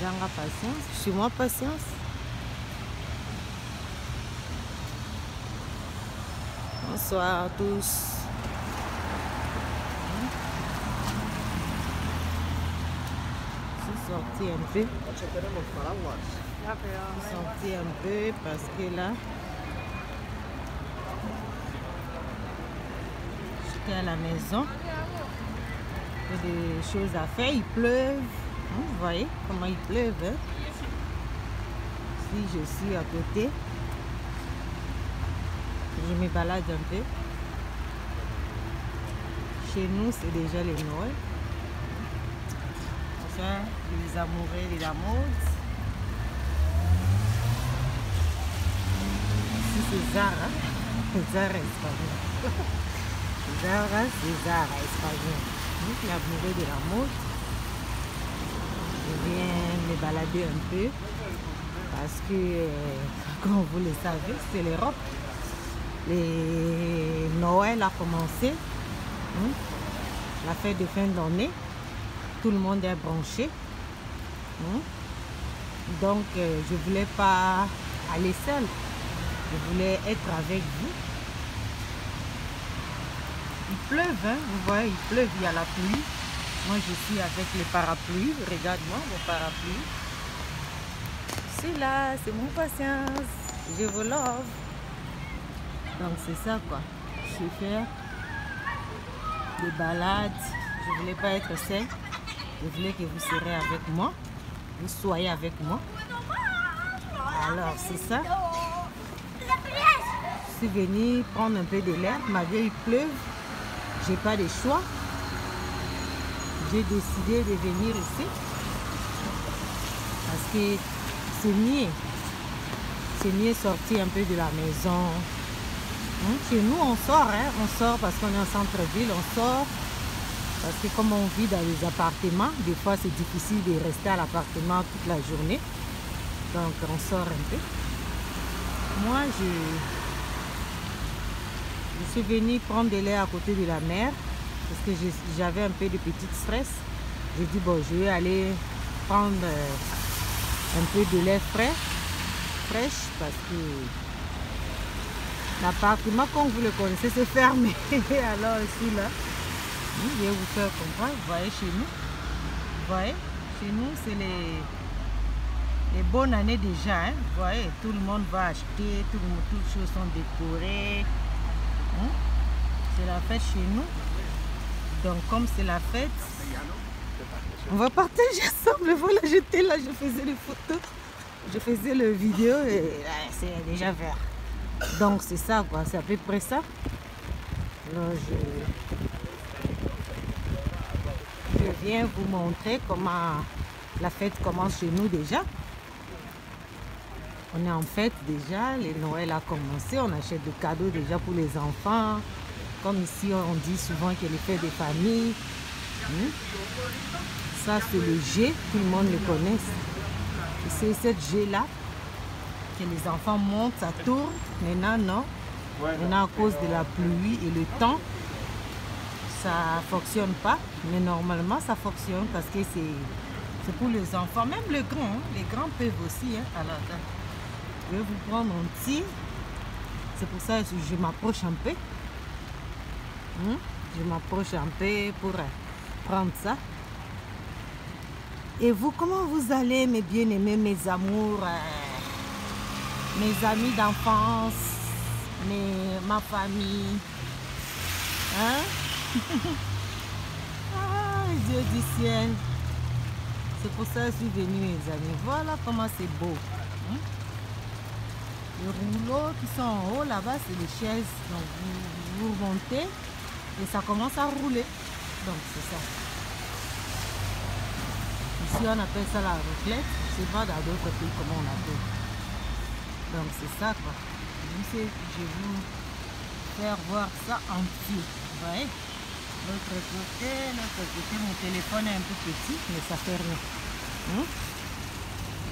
Zanga patience. Chez moi, patience. Bonsoir à tous. Je suis sortie un peu. Je suis sortie un peu parce que là, j'étais à la maison. Il y a des choses à faire. Il pleuve. Vous voyez comment il pleuve. Hein? Si je suis à côté, je me balade un peu. Chez nous, c'est déjà les Noël. Enfin, les amoureux de la mode. Ici, c'est Zara. Zara espagnol. Zara, c'est Zara espagnol. Les amoureux de la mode. Je viens me balader un peu. Parce que, comme vous le savez, c'est l'Europe. Noël a commencé. La fête de fin d'année. Tout le monde est branché. Donc, je ne voulais pas aller seule. Je voulais être avec vous. Il pleuve, hein? Vous voyez, il pleuve, il y a la pluie. Moi, je suis avec les parapluies. Regarde-moi, mon parapluie. Je suis là, c'est mon patience. Je vous love. Donc, c'est ça, quoi. Je vais faire des balades. Je ne voulais pas être seule. Je voulais que vous serez avec moi. Vous soyez avec moi. Alors, c'est ça. Je suis venue prendre un peu de l'air. Malgré il pleuve, j'ai pas de choix. J'ai décidé de venir ici. Parce que c'est mieux. C'est mieux sortir un peu de la maison. Chez nous, on sort. Hein? On sort parce qu'on est en centre-ville. On sort. Parce que comme on vit dans les appartements, des fois c'est difficile de rester à l'appartement toute la journée. Donc on sort un peu. Moi, je suis venue prendre de l'air à côté de la mer. Parce que j'avais un peu de petit stress. J'ai dit, bon, je vais aller prendre un peu de l'air fraîche. Parce que l'appartement, comme vous le connaissez, c'est fermé. Alors ici, là. Je vais vous faire comprendre. Vous voyez chez nous. Vous voyez, chez nous, c'est les bonnes années déjà. Hein? Vous voyez, tout le monde va acheter, toutes les choses sont décorées. C'est la fête chez nous. Donc, comme c'est la fête, on va partager ensemble. Voilà, j'étais là, je faisais les photos, je faisais le vidéo et c'est déjà vert. Donc, c'est ça, quoi. C'est à peu près ça. Alors, je viens vous montrer comment la fête commence chez nous déjà. On est en fête déjà, le Noël a commencé, on achète des cadeaux déjà pour les enfants. Comme ici on dit souvent que les fêtes des familles. Ça c'est le jet, tout le monde le connaît. C'est cette jet là que les enfants montent, ça tourne. Maintenant non. Maintenant à cause de la pluie et le temps, ça fonctionne pas, mais normalement ça fonctionne parce que c'est pour les enfants, même les grands, hein. Les grands peuvent aussi. Hein. Alors, je vais vous prendre un petit, c'est pour ça que je m'approche un peu. Je m'approche un peu pour prendre ça. Et vous, comment vous allez, mes bien-aimés, mes amours, mes amis d'enfance, ma famille, hein? Ah, Dieu du ciel. C'est pour ça que je suis venue, mes amis. Voilà comment c'est beau. Les rouleaux qui sont en haut, là-bas, c'est les chaises. Donc, vous montez et ça commence à rouler. Donc, c'est ça. Ici, on appelle ça la raclette. Je ne sais pas dans d'autres pays comment on appelle. Donc, c'est ça, quoi. Je vais vous faire voir ça en entier. Vous voyez? L'autre côté, mon téléphone est un peu petit, mais ça fait rien.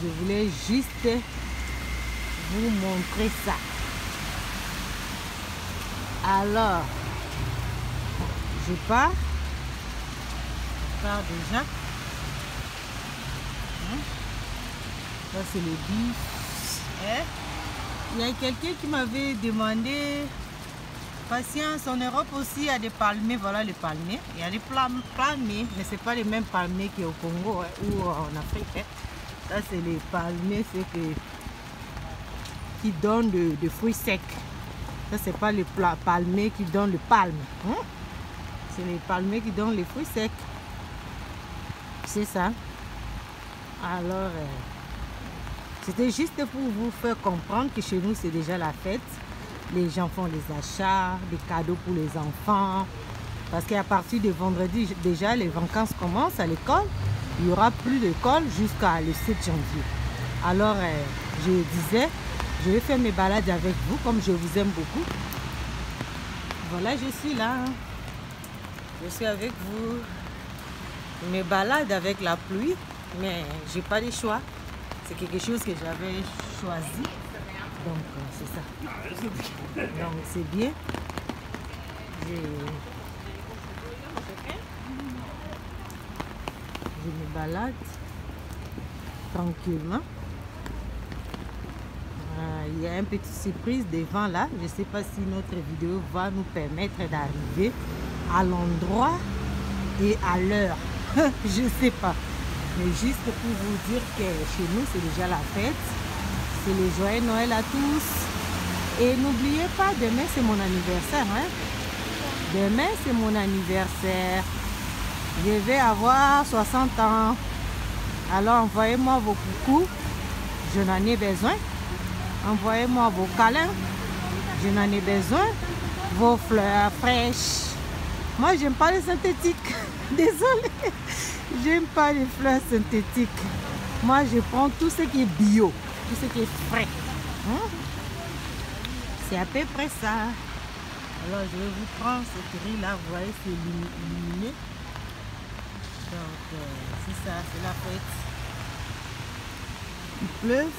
Je voulais juste vous montrer ça. Alors, je pars déjà. Ça, c'est le bif. Hein? Il y a quelqu'un qui m'avait demandé, patience, en Europe aussi, il y a des palmiers. Voilà les palmiers. Il y a des palmiers, mais ce n'est pas les mêmes palmiers qu'au Congo hein, ou en Afrique. Hein. Ça, c'est les palmiers qui donnent des fruits secs. Ça, c'est pas les palmiers qui donnent le palme. Hein? C'est les palmiers qui donnent les fruits secs. C'est ça. Alors, c'était juste pour vous faire comprendre que chez nous, c'est déjà la fête. Les gens font les achats, des cadeaux pour les enfants. Parce qu'à partir de vendredi, déjà, les vacances commencent à l'école. Il n'y aura plus d'école jusqu'à le 7 janvier. Alors, je disais, je vais faire mes balades avec vous, comme je vous aime beaucoup. Voilà, je suis là. Je suis avec vous. Mes balades avec la pluie, mais j'ai pas de choix. C'est quelque chose que j'avais choisi. Donc, c'est ça. Donc, c'est bien. Je me balade tranquillement. Il y a une petite surprise devant là. Je ne sais pas si notre vidéo va nous permettre d'arriver à l'endroit et à l'heure. Je ne sais pas. Mais juste pour vous dire que chez nous, c'est déjà la fête. C'est le joyeux Noël à tous. Et n'oubliez pas, demain, c'est mon anniversaire. Hein? Demain, c'est mon anniversaire. Je vais avoir 60 ans. Alors, envoyez-moi vos coucous. Je n'en ai besoin. Envoyez-moi vos câlins. Je n'en ai besoin. Vos fleurs fraîches. Moi, j'aime pas les synthétiques. Désolée. J'aime pas les fleurs synthétiques. Moi, je prends tout ce qui est bio. Tout ce qui est frais. Hein? C'est à peu près ça. Alors, je vais vous prendre cette riz-là. Vous voyez, c'est illuminé. Donc, c'est ça, c'est la fête. Il pleut.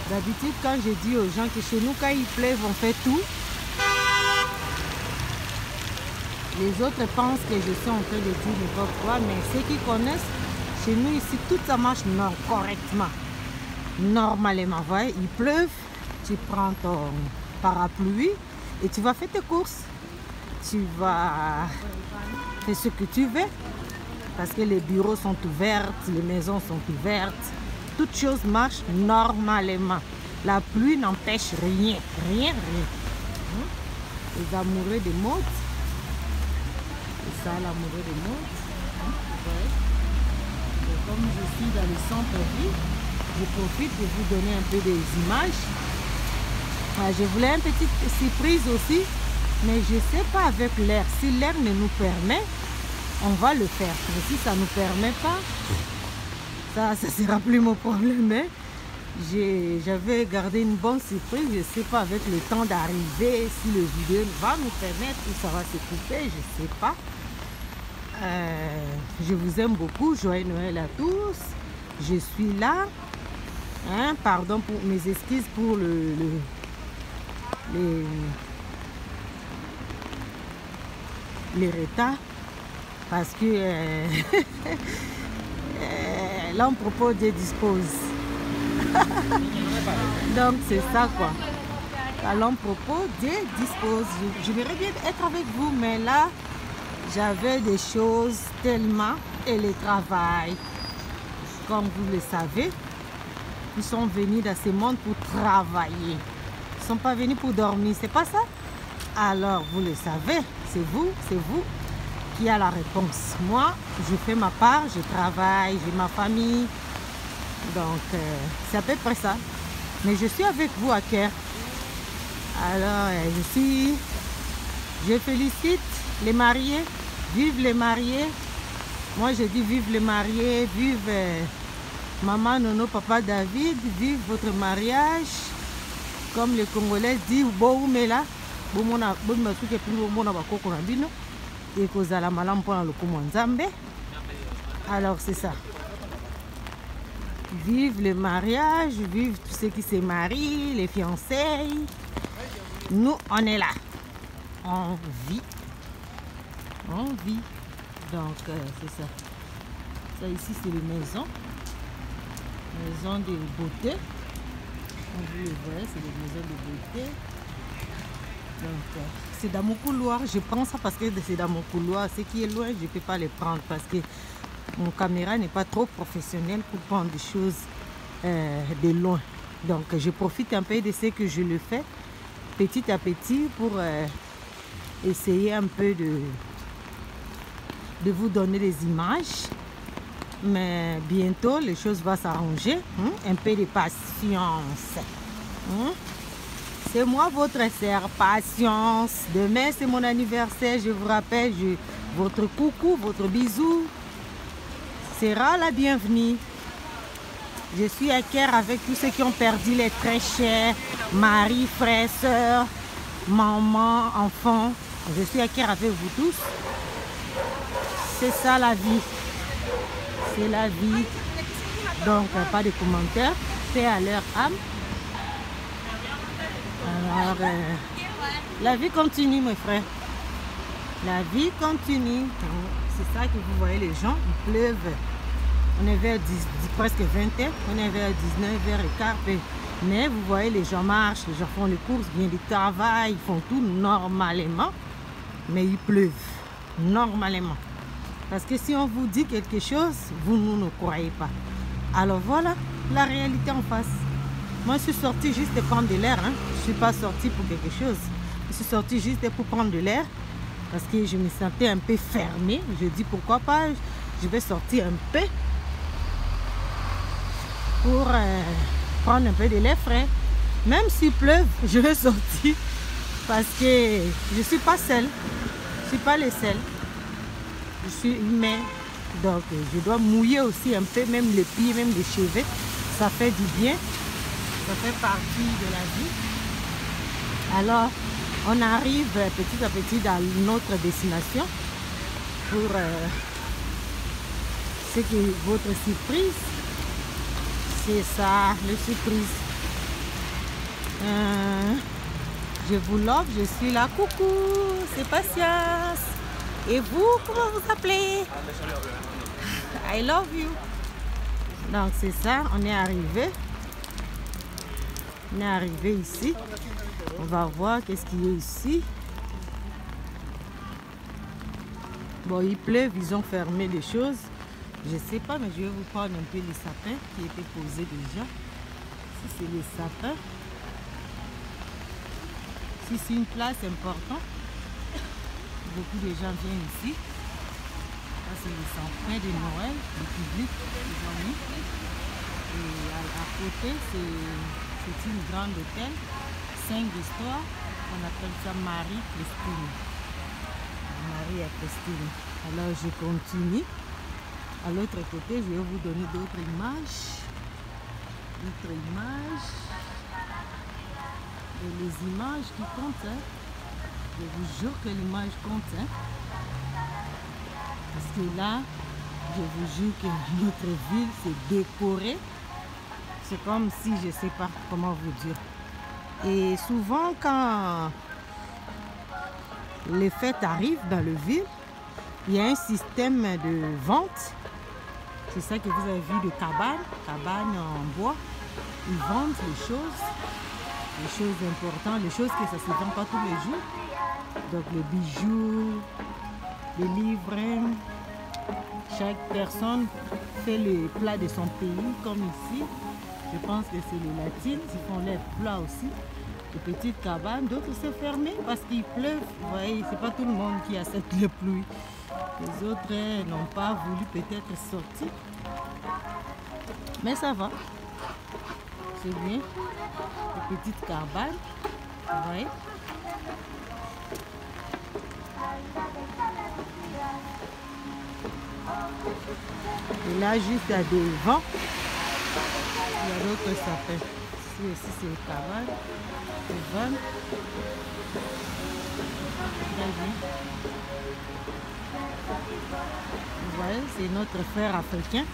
D'habitude, quand je dis aux gens que chez nous, quand il pleut, on fait tout. Les autres pensent que je suis en train de dire n'importe quoi, mais ceux qui connaissent, chez nous ici, tout ça marche correctement. Normalement, vous voyez, il pleut, tu prends ton parapluie et tu vas faire tes courses. Tu vas faire ce que tu veux, parce que les bureaux sont ouverts, les maisons sont ouvertes. Toutes choses marchent normalement. La pluie n'empêche rien, rien. Les amoureux des modes. C'est ça, l'amoureux des modes. Et comme je suis dans le centre-ville, je profite pour vous donner un peu des images. Je voulais une petite surprise aussi, mais je ne sais pas avec l'air. Si l'air ne nous permet, on va le faire. Mais si ça ne nous permet pas, ça ne sera plus mon problème. Hein? J'avais gardé une bonne surprise. Je ne sais pas avec le temps d'arriver, si le vidéo va nous permettre ou ça va se couper, je ne sais pas. Je vous aime beaucoup. Joyeux Noël à tous. Je suis là. Hein? Pardon pour mes excuses pour les retards. Parce que l'homme propose, Dieu dispose. Donc c'est ça quoi. À l'homme propos, Dieu dispose. J'aimerais bien être avec vous, mais là, j'avais des choses tellement. Et le travail, comme vous le savez, ils sont venus dans ce monde pour travailler. Ils ne sont pas venus pour dormir, c'est pas ça? Alors, vous le savez, c'est vous qui a la réponse. Moi, je fais ma part, je travaille, j'ai ma famille. Donc, c'est à peu près ça. Mais je suis avec vous à cœur. Alors, je félicite les mariés. Vive les mariés. Moi, je dis vive les mariés, vive maman, nono, papa David, vive votre mariage. Comme les Congolais disent, boumela, boumona, boumona, tout est plus boumona, bakoko na bino. Et kozala malam pona lokumu nzambe. Alors, c'est ça. Vive le mariage, vive tous ceux qui se marient, les fiançailles. Nous, on est là. On vit. On vit. Donc, c'est ça. Ça ici, c'est les maisons. Maison de beauté. Comme vous le voyez, c'est des maisons de beauté. Donc, c'est dans mon couloir. Je prends ça parce que c'est dans mon couloir. Ce qui est loin, je ne peux pas les prendre parce que mon caméra n'est pas trop professionnelle pour prendre des choses de loin. Donc, je profite un peu de ce que je le fais petit à petit pour essayer un peu de vous donner des images. Mais bientôt, les choses vont s'arranger. Un peu de patience. C'est moi, votre sœur. Patience. Demain, c'est mon anniversaire. Je vous rappelle, votre coucou, votre bisou sera la bienvenue. Je suis à cœur avec tous ceux qui ont perdu les très chers. Mari, frère, soeur, maman, enfant. Je suis à cœur avec vous tous. C'est ça la vie. C'est la vie. Donc, pas de commentaires. Paix à leur âme. Alors, la vie continue, mes frères. La vie continue. C'est ça que vous voyez, les gens. Il pleuve. On est vers presque 20h. On est vers 19h15. Mais vous voyez, les gens marchent. Les gens font les courses, viennent du travail. Ils font tout normalement. Mais il pleuve. Normalement. Parce que si on vous dit quelque chose, vous ne croyez pas. Alors voilà, la réalité en face. Moi, je suis sortie juste de prendre de l'air. Je ne suis pas sortie pour quelque chose. Je suis sortie juste pour prendre de l'air. Parce que je me sentais un peu fermée. Je dis pourquoi pas, je vais sortir un peu. Pour prendre un peu de l'air frais. Même s'il pleuve, je vais sortir. Parce que je ne suis pas seule. Je ne suis pas les seuls. Je suis humain, donc je dois mouiller aussi un peu, même les pieds, même les cheveux. Ça fait du bien, ça fait partie de la vie. Alors, on arrive petit à petit dans notre destination pour ce qui est votre surprise. C'est ça, le surprise. Je vous love, je suis là. Coucou, c'est Patience. Et vous, comment vous appelez? I love you. Donc c'est ça, on est arrivé. On est arrivé ici. On va voir qu'est-ce qu'il y a ici. Bon, il pleut, ils ont fermé les choses. Je sais pas, mais je vais vous prendre un peu les sapins qui étaient posés déjà. Ici, c'est les sapins. Ici, c'est une place importante. Beaucoup de gens viennent ici. Ça, c'est les sapins de Noël, du public, les amis. Et à côté, c'est une grande hôtel, 5 histoires. On appelle ça Marie-Christine. Marie et Christine. Alors, je continue. À l'autre côté, je vais vous donner d'autres images. D'autres images. Et les images qui comptent, hein. Je vous jure que l'image compte. Hein. Parce que là, je vous jure que notre ville s'est décorée. C'est comme si, je ne sais pas comment vous dire. Et souvent, quand les fêtes arrivent dans le ville, il y a un système de vente. C'est ça que vous avez vu de cabane en bois. Ils vendent les choses importantes, les choses que ça ne se vend pas tous les jours. Donc les bijoux, les livres. Chaque personne fait le plat de son pays, comme ici. Je pense que c'est les latines, ils font leurs plats aussi. Les petites cabanes, d'autres c'est fermé parce qu'il pleut. Vous voyez, c'est pas tout le monde qui accepte la pluie. Les autres n'ont pas voulu peut-être sortir. Mais ça va. C'est bien. Les petites cabanes. Vous voyez. Et là, juste à devant, il y a d'autres sapins. Ici, c'est le cabane. C'est vent. Très bien. Vous voyez, c'est notre frère africain.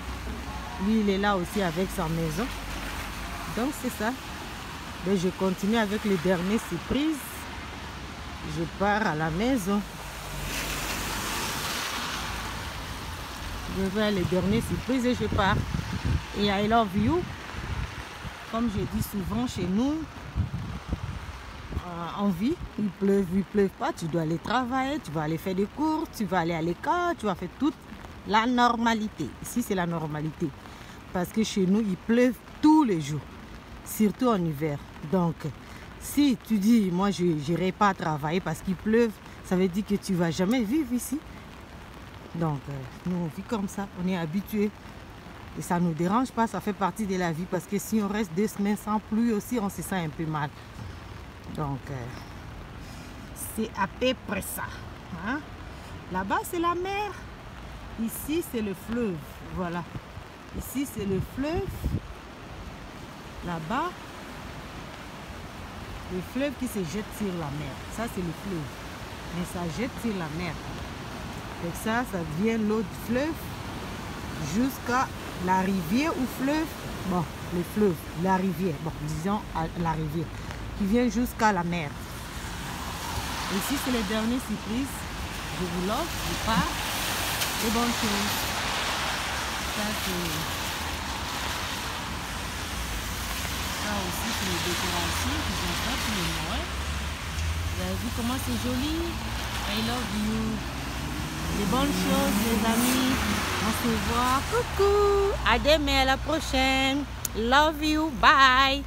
Lui, il est là aussi avec sa maison. Donc, c'est ça. Mais je continue avec les dernières surprises. Je pars à la maison. Je vais les dernières surprises et je pars. Et I love you. Comme je dis souvent chez nous, on vit, il pleuve pas, tu dois aller travailler, tu vas aller faire des cours, tu vas aller à l'école, tu vas faire toute la normalité. Ici, c'est la normalité. Parce que chez nous, il pleut tous les jours, surtout en hiver. Donc, si tu dis, moi, je n'irai pas travailler parce qu'il pleuve, ça veut dire que tu ne vas jamais vivre ici. Donc, nous, on vit comme ça, on est habitués. Et ça ne nous dérange pas, ça fait partie de la vie. Parce que si on reste 2 semaines sans pluie aussi, on se sent un peu mal. Donc, c'est à peu près ça. Hein? Là-bas, c'est la mer. Ici, c'est le fleuve. Voilà. Ici, c'est le fleuve. Là-bas, le fleuve qui se jette sur la mer. Ça, c'est le fleuve. Mais ça jette sur la mer. Et ça vient l'eau du fleuve jusqu'à la rivière ou fleuve. Bon, le fleuve, la rivière. Bon, disons la rivière. Qui vient jusqu'à la mer. Ici, c'est le dernier surprise. Je vous l'offre, je pars. Et bonne chose. Ça, aussi, c'est les décorations qu'ils ont faites pour le Noël. Vous avez vu comment c'est joli? I love you. Les bonnes choses, les amis. On se voit. Coucou. À demain, à la prochaine. Love you. Bye.